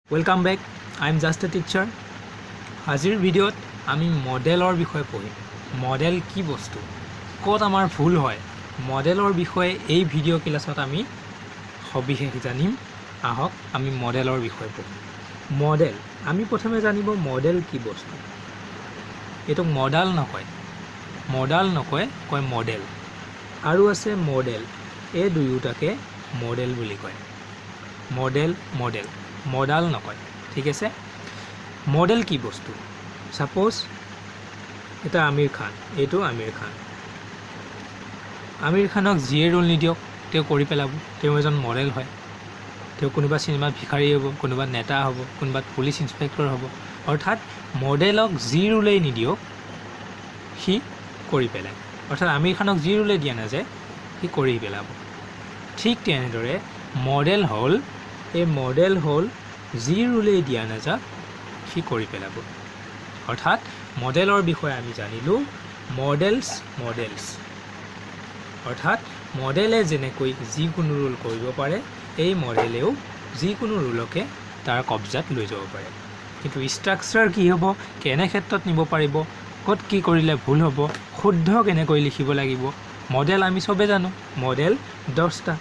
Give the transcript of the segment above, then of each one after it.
Welcome back. I am just a teacher. আজিৰ ভিডিঅ'ত আমি মডেলৰ বিষয়ে পঢ়িম। মডেল কি বস্তু? ক'ত আমাৰ ভুল হয়? মডেলৰ বিষয়ে এই ভিডিঅ' ক্লাছত আমি সবিশেষ জানিম। আহক আমি মডেলৰ বিষয়ে পঢ়িম। মডেল আমি প্ৰথমে জানিব মডেল কি বস্তু। এটো মডেল নকয়। মডেল নকয়, কয় মডেল। আৰু আছে মডেল। এই দুয়োটাকে মডেল বুলি কয়। মডেল মডেল মডেল নকয়, ঠিক আছে। মডেল কি বস্তু? সাপোজ এটা আমিৰ খান, এইটো আমিৰ খান। আমিৰ খানক যিয়ে ৰোল নিদিয়ক তেওঁ কৰি পেলাব, তেওঁ এজন মডেল হয়। তেওঁ কোনোবা চিনেমাত ভিখাৰী হ'ব, কোনোবা নেতা হ'ব, কোনোবা পুলিচ ইন্সপেক্টৰ হ'ব। অৰ্থাৎ মডেলক যি ৰোলেই নিদিয়ক সি কৰি পেলায়। অৰ্থাৎ আমিৰ খানক যি ৰোলে দিয়া নাযায় সি কৰি পেলাব। ঠিক তেনেদৰে মডেল হ'ল যি ৰোলেই দিয়া নাযায় সি কৰি পেলাব। অৰ্থাৎ মডেলৰ বিষয়ে আমি জানিলোঁ মডেলছ। অৰ্থাৎ মডেলে যেনেকৈ যিকোনো ৰোল কৰিব পাৰে, এই মডেলেও যিকোনো ৰোলকে তাৰ কব্জাত লৈ যাব পাৰে। কিন্তু ষ্ট্ৰাকচাৰ কি হ'ব, কেনে ক্ষেত্ৰত নিব পাৰিব, ক'ত কি কৰিলে ভুল হ'ব, শুদ্ধ কেনেকৈ লিখিব লাগিব। মডেল আমি চবে জানো, মডেল 10টা।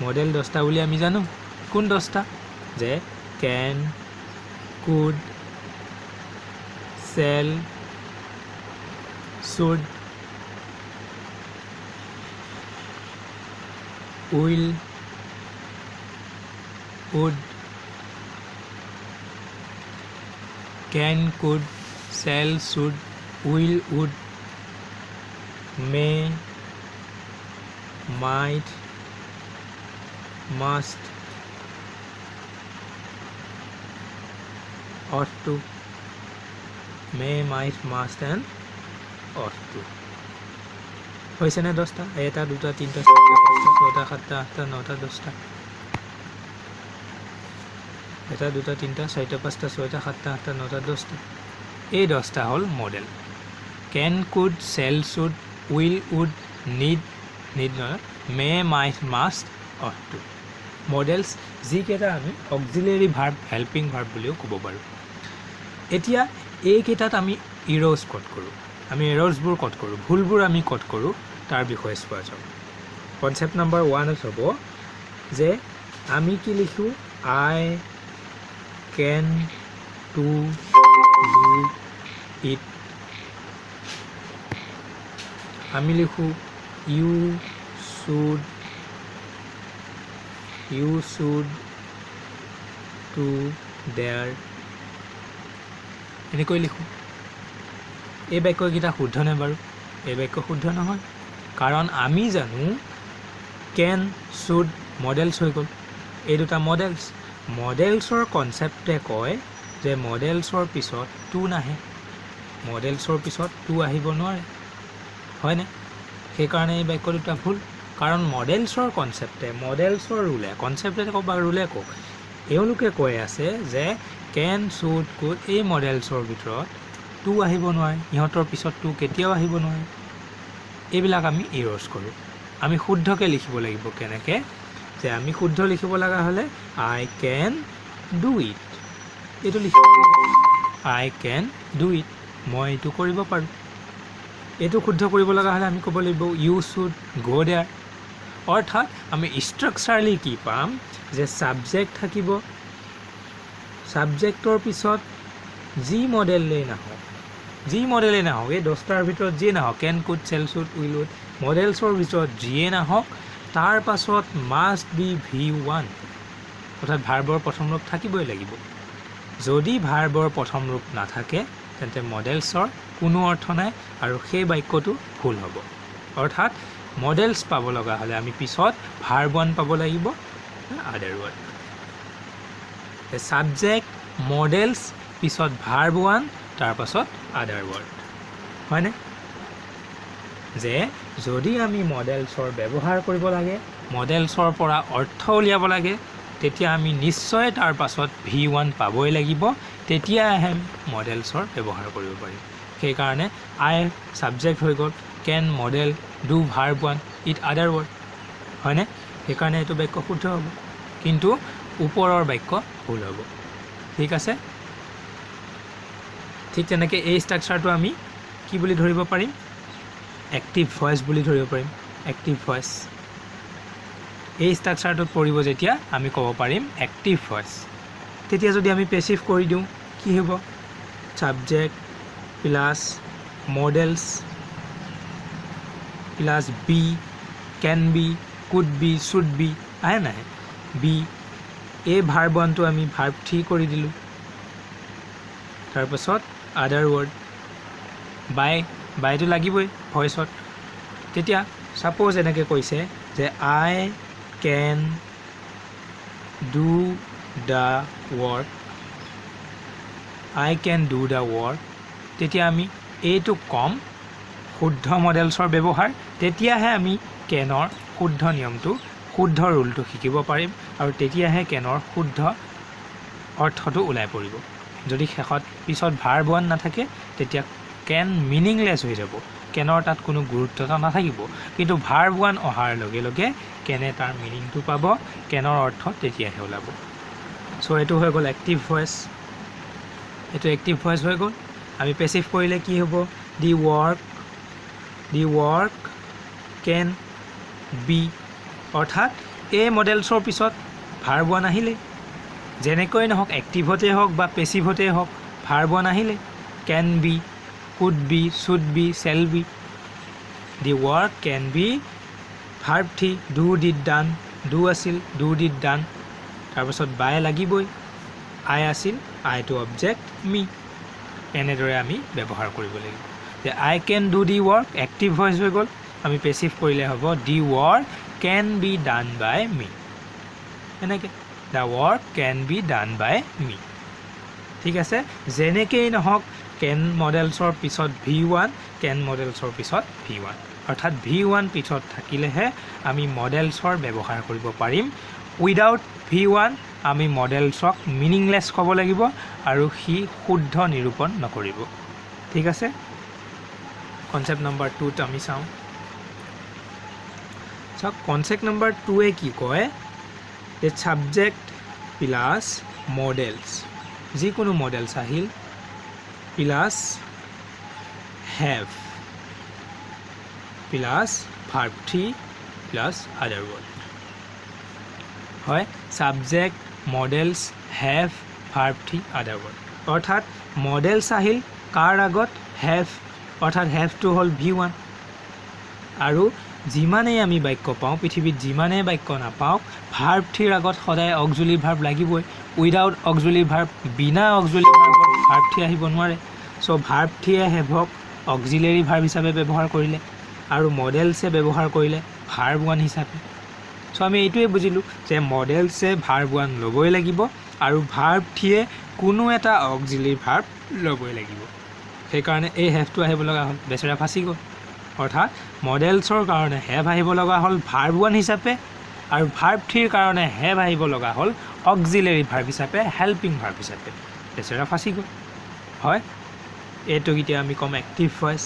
মডেল 10টা বুলি আমি জানো। কোন 10টা? যে can, could, shall, should, will, would, can, could, shall, should, will, would, may, might, must, ought to, may, might, must and ought to। হৈছে নে 10টা? 1 2 3 4 5 6 7 8 9 10টা। 1 2 3 4 5 6 7 8 9 10টা। এই 10টা হ'ল model. can, could, shall, should, will, would, need নহয়, may, might, must, ought to। Medals যিকেইটা আমি অক্সিলাৰী ভাৰ্ব, হেল্পিং ভাৰ্ব বুলিও ক'ব পাৰোঁ। এতিয়া এইকেইটাত আমি ইৰ'জ ক'ত কৰোঁ, আমি এৰৰ্ছবোৰ ক'ত কৰোঁ, ভুলবোৰ আমি ক'ত কৰোঁ, তাৰ বিষয়ে চোৱা যাওক। কনচেপ্ট নাম্বাৰ 1 হ'ব যে আমি কি লিখোঁ, I can to do it. আমি লিখোঁ ইউ শুড টু দেয়াৰ। এনেকৈ লিখোঁ। এই বাক্যকেইটা শুদ্ধনে বাৰু? এই বাক্য শুদ্ধ নহয়, কাৰণ আমি জানো কেন শুড মডেলছ হৈ গ'ল। এই দুটা মডেলছৰ কনচেপ্টে কয় যে মডেলছৰ পিছত টু নাহে, মডেলছৰ পিছত টু আহিব নোৱাৰে, হয়নে? সেইকাৰণে এই বাক্য দুটা ভুল। কাৰণ মডেলছৰ কনচেপ্টে, মডেলছৰ ৰুলে, কনচেপ্টে কওক বা ৰুলে কওক, এওঁলোকে কৈ আছে যে কেন শুড কুড এই মডেলছৰ ভিতৰত টু আহিব নোৱাৰে, ইহঁতৰ পিছত টু কেতিয়াও আহিব নোৱাৰে। এইবিলাক আমি ইৰ'জ কৰোঁ। আমি শুদ্ধকৈ লিখিব লাগিব। কেনেকৈ? যে আমি শুদ্ধ লিখিব লগা হ'লে আই কেন ডু ইট, এইটো লিখিব। আই কেন ডু ইট, মই এইটো কৰিব পাৰোঁ। এইটো শুদ্ধ কৰিব লগা হ'লে আমি ক'ব লাগিব ইউ শুড গ' দেয়াৰ। অৰ্থাৎ আমি ষ্ট্ৰাকচাৰলি কি পাম, যে ছাবজেক্ট থাকিব, ছাবজেক্টৰ পিছত যি মডেলেই নাহক, এই 10টাৰ ভিতৰত যিয়ে নাহক, can, could, shall, should, will, would, মডেলছৰ ভিতৰত যিয়ে নাহক, তাৰ পাছত মাষ্ট বি V1, অৰ্থাৎ ভাৰ্বৰ প্ৰথম ৰূপ থাকিবই লাগিব। যদি ভাৰ্বৰ প্ৰথম ৰূপ নাথাকে তেন্তে মডেলছৰ কোনো অৰ্থ নাই আৰু সেই বাক্যটো ভুল হ'ব। অৰ্থাৎ মডেলছ পাব লগা হ'লে আমি পিছত ভাৰ্ব 1 পাব লাগিব, আদাৰ ৱৰ্ড। ছাবজেক্ট মডেলছ, পিছত ভাৰ্ব 1, তাৰ পাছত আদাৰ ৱৰ্ড, হয়নে? যে যদি আমি মডেলছৰ ব্যৱহাৰ কৰিব লাগে, মডেলছৰ পৰা অৰ্থ উলিয়াব লাগে, তেতিয়া আমি নিশ্চয় তাৰ পাছত V1 পাবই লাগিব, তেতিয়াহে মডেলছৰ ব্যৱহাৰ কৰিব পাৰিম। সেইকাৰণে আই ছাবজেক্ট হৈ গ'ল, কেন মডেল, ডু ভাৰ্ব 1, ইট আদাৰ ৱৰ্ড, হয়নে? সেইকাৰণে এইটো বাক্য শুদ্ধ হ'ব। কিন্তু ওপৰৰ বাক্য ভুল হ'ব ঠিক আছে ঠিক তেনেকৈ এই ষ্ট্ৰাকচাৰটো আমি কি বুলি ধৰিব পাৰিম এক্টিভ ভয়েস বুলি ধৰিব পাৰিম এক্টিভ ভয়েস এই ষ্ট্ৰাকচাৰটোত পৰিব যেতিয়া আমি ক'ব পাৰিম এক্টিভ ভয়েস তেতিয়া যদি আমি পেছিভ কৰি দিওঁ কি হ'ব subject plus models plus be can be could be should be আহে নাহে বি এই ভাৰ্ব ওৱানটো আমি ভাৰ্ব 3 কৰি দিলোঁ তাৰপাছত আদাৰ ৱৰ্ড বাইটো লাগিবই ভয়েসত তেতিয়া সাপোজ এনেকৈ কৈছে যে I can do the work I can do the work তেতিয়া আমি এইটো কম শুদ্ধ মডেলছৰ ব্যৱহাৰ তেতিয়াহে আমি কেনৰ শুদ্ধ নিয়মটো শুদ্ধ ৰুলটো শিকিব পাৰিম আৰু তেতিয়াহে কেনৰ শুদ্ধ অৰ্থটো ওলাই পৰিব যদি শেষত পিছত ভাৰ্ব ওৱান নাথাকে তেতিয়া কেন মিনিংলেছ হৈ যাব কেনৰ তাত কোনো গুৰুত্বতা নাথাকিব কিন্তু ভাৰ্ব ওৱান অহাৰ লগে লগে কেনে তাৰ মিনিংটো পাব কেনৰ অৰ্থ তেতিয়াহে ওলাব সো এইটো হৈ গ'ল এক্টিভ ভয়েস এটো এক্টিভ ভয়েস হৈ গ'ল আমি পেছিভ কৰিলে কি হ'ব দি ৱৰ্ক ক্যান বি অৰ্থাৎ এই মডেলছৰ পিছত ভাৰ্ব ওৱান আহিলে যেনেকৈ নহওক এক্টিভতে হওক বা পেছিভতে হওক ভাৰ্ব ওৱান আহিলে can be could be should B shall be the work can B verb 3 do did done do আছিল ডু ডিড ডান তাৰপিছত বাই লাগিবই আই আছিল আইটো অবজেক্ট মি এনেদৰে আমি ব্যৱহাৰ কৰিব লাগিব যে I can do the work active voice হৈ গ'ল আমি পেছিভ কৰিলে হ'ব the work can be done by me এনেকৈ the work can be done by me ঠিক আছে যেনেকৈ নহওক ক্যান মডেলছৰ পিছত V1 ক্যান মডেলছৰ পিছত V1 অৰ্থাৎ V1 পিছত থাকিলেহে আমি মডেলছৰ ব্যৱহাৰ কৰিব পাৰিম উইদাউট V1 আমি মডেলছক মিনিংলেছ ক'ব লাগিব আৰু হি শুদ্ধ নিৰূপণ নকৰিব ঠিক আছে কনসেপ্ট নম্বৰ 2 ত আমি চাওঁ সব কনসেপ্ট নম্বৰ 2 এ কি কয় যে সাবজেক্ট প্লাস মডেলস যিকোনো মডেলস আহিল plus have plus verb 3 plus other word হয় subject modals have verb 3 other word অর্থাৎ মডেলস আহিল কাৰ আগত হ্যাভ অৰ্থাৎ হ্যাভ টু হল V1 আৰু যিমানে আমি বাক্য পাওঁ পৃথিৱীত যিমানে বাক্য নাপাওঁ ভাৰ্ব 3 আগত সদায় অক্সিলাৰি ভাৰ্ব লাগিবই উইদাউট অক্সিলাৰি ভাৰ্ব বিনা অক্সিলাৰি ভাৰ্বত ভাৰ্ব 3 আহিব নোৱাৰে সো ভাৰ্ব 3 হ্যাভক অক্সিলাৰি ভাৰ্ব হিচাপে ব্যৱহাৰ কৰিলে আৰু মডেলছে ব্যৱহাৰ কৰিলে ভাৰ্ব 1 হিচাপে সো আমি এইটোৱে বুজিলো যে মডেলছে ভাৰ্ব 1 ল'বই লাগিব আৰু ভাৰ্ব 3 কোনো এটা অক্সিলাৰি ভাৰ্ব ল'বই লাগিব সেই কাৰণে এই হ্যাভটো আহিব লগা হ'ল বেচেৰা ফাঁচি গ'ল অৰ্থাৎ মডেলছৰ কাৰণে হ্যাভ আহিব লগা হ'ল ভাৰ্ব 1 হিচাপে আৰু ভাৰ্ব 3 কাৰণে হ্যাভ আহিব লগা হ'ল অক্সিলাৰি ভাৰ্ব হিচাপে হেল্পিং ভাৰ্ব হিচাপে বেচেৰা ফাঁচি গ'ল হয় এইটো এতিয়া আমি কম এক্টিভ ভয়েস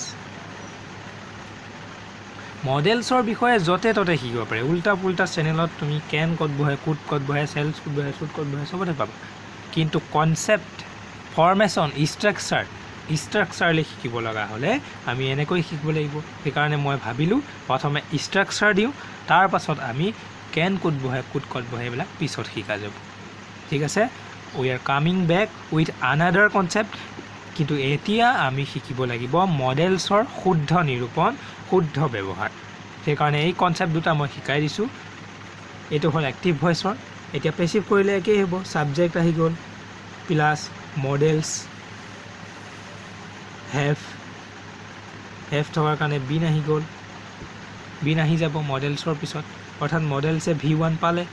মডেলছৰ বিষয়ে যতে ততে শিকিব পাৰে উল্টা পুল্টা চেনেলত তুমি ক্যান কত বহে কুড কত বহে সেলস কত বহে শুড কত বহে সবতে পাবা কিন্তু কনসেপ্ট ফৰ্মেশন ষ্ট্ৰাকচাৰলি শিকিব লগা হলে আমি এনেকৈ শিকিব লাগিব সেইকাৰণে মই ভাবিলো প্ৰথমে ষ্ট্ৰাকচাৰ দিওঁ তাৰ পাছত আমি ক্যান কুড বহে কুড কত বহে এইবিলাক পিছত শিকা যাব ঠিক আছে we are coming back with another concept কিন্তু এতিয়া আমি শিকিব লাগিব মডেলছৰ শুদ্ধ নিৰূপণ শুদ্ধ ব্যৱহাৰ সেই কাৰণে এই কনসেপ্ট দুটা মই শিকাই দিছো এটো হল এক্টিভ ভয়েসৰ এতিয়া পেছিভ কৰিলে একেই হ'ব সাবজেক্ট আহি গ'ল প্লাস মডেলস হ্যাভ থকাৰ কাৰণে বিন আহি গ'ল বিন আহি যাব মডেলছৰ পিছত অৰ্থাৎ মডেলছে V1 পালে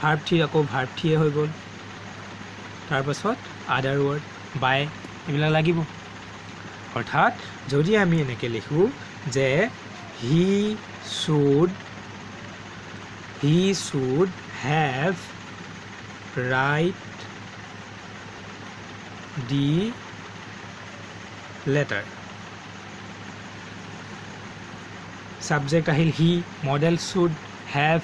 ভাৰ্ব 3 আকৌ ভাৰ্ব 3 হৈ গ'ল তাৰ পাছত আদাৰ ওয়াৰ্ড বাই এইবিলাক লাগিব অৰ্থাৎ যদি আমি এনেকৈ লিখো যে হি should have write the letter subject ahil he model should have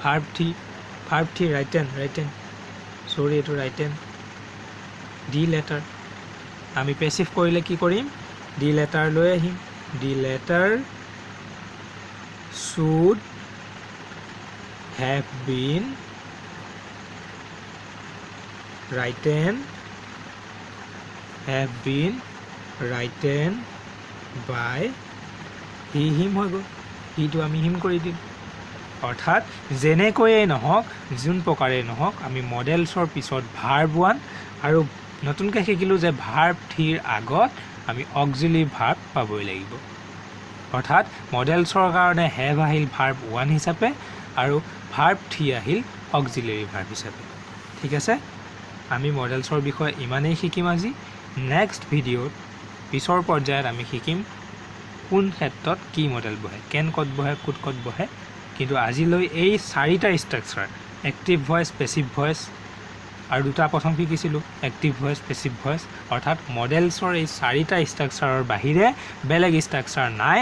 verb 3 written সৰি এইটো ৰাইট হেণ্ড ডি লেটাৰ আমি পেছিভ কৰিলে কি কৰিম ডি লেটাৰ লৈ আহিম D letter should have been written by he him হৈ গ'ল হিটো আমি হিম কৰি দিম অৰ্থাৎ যেনেকৈয়ে নহওক যোন প্ৰকাৰে নহওক আমি মডেলছৰ পিছত ভাৰ্ব ওৱান আৰু নতুনকৈ শিকিলোঁ যে ভাৰ্ব থ্ৰীৰ আগত আমি অক্সিলাৰী ভাৰ্ব পাবই লাগিব অৰ্থাৎ মডেলছৰ কাৰণে হেভ আহিল ভাৰ্ব ওৱান হিচাপে আৰু ভাৰ্ব থ্ৰী আহিল অক্সিলাৰী ভাৰ্ব হিচাপে ঠিক আছে আমি মডেলছৰ বিষয়ে ইমানেই শিকিম আজি নেক্সট ভিডিঅ'ত পিছৰ পৰ্যায়ত আমি শিকিম কোন ক্ষেত্ৰত কি মডেল বহে কেন ক'ত বহে কুড ক'ত বহে কিন্তু আজিলৈ এই চাৰিটা structure active voice passive voice আৰু দুটা প্ৰথম শিকিছিলোঁ এক্টিভ ভয়েস পেছিভ ভয়েস অৰ্থাৎ মডেলছৰ এই চাৰিটা ষ্ট্ৰাকচাৰৰ বাহিৰে বেলেগ ষ্ট্ৰাকচাৰ নাই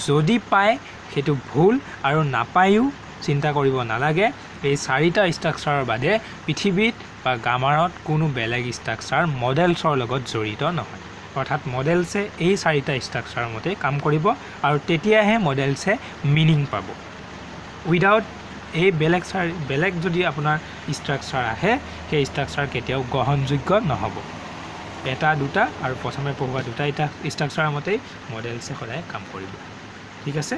যদি পায় সেইটো ভুল আৰু নাপায়ও চিন্তা কৰিব নালাগে এই চাৰিটা ষ্ট্ৰাকচাৰৰ বাদে পৃথিৱীত বা গ্ৰামাৰত কোনো বেলেগ ষ্ট্ৰাকচাৰ মডেলছৰ লগত জড়িত নহয় অৰ্থাৎ মডেলছে এই চাৰিটা ষ্ট্ৰাকচাৰৰ মতে কাম কৰিব আৰু তেতিয়াহে মডেলছে মিনিং পাব উইদাউট এই বেলেগ যদি আপোনাৰ ষ্ট্ৰাকচাৰ আহে সেই ষ্ট্ৰাকচাৰ কেতিয়াও গ্ৰহণযোগ্য নহ'ব এটা দুটা আৰু প্ৰথমে পঢ়োৱা দুটা ষ্ট্ৰাকচাৰৰ মতেই মডেলছে সদায় কাম কৰিব ঠিক আছে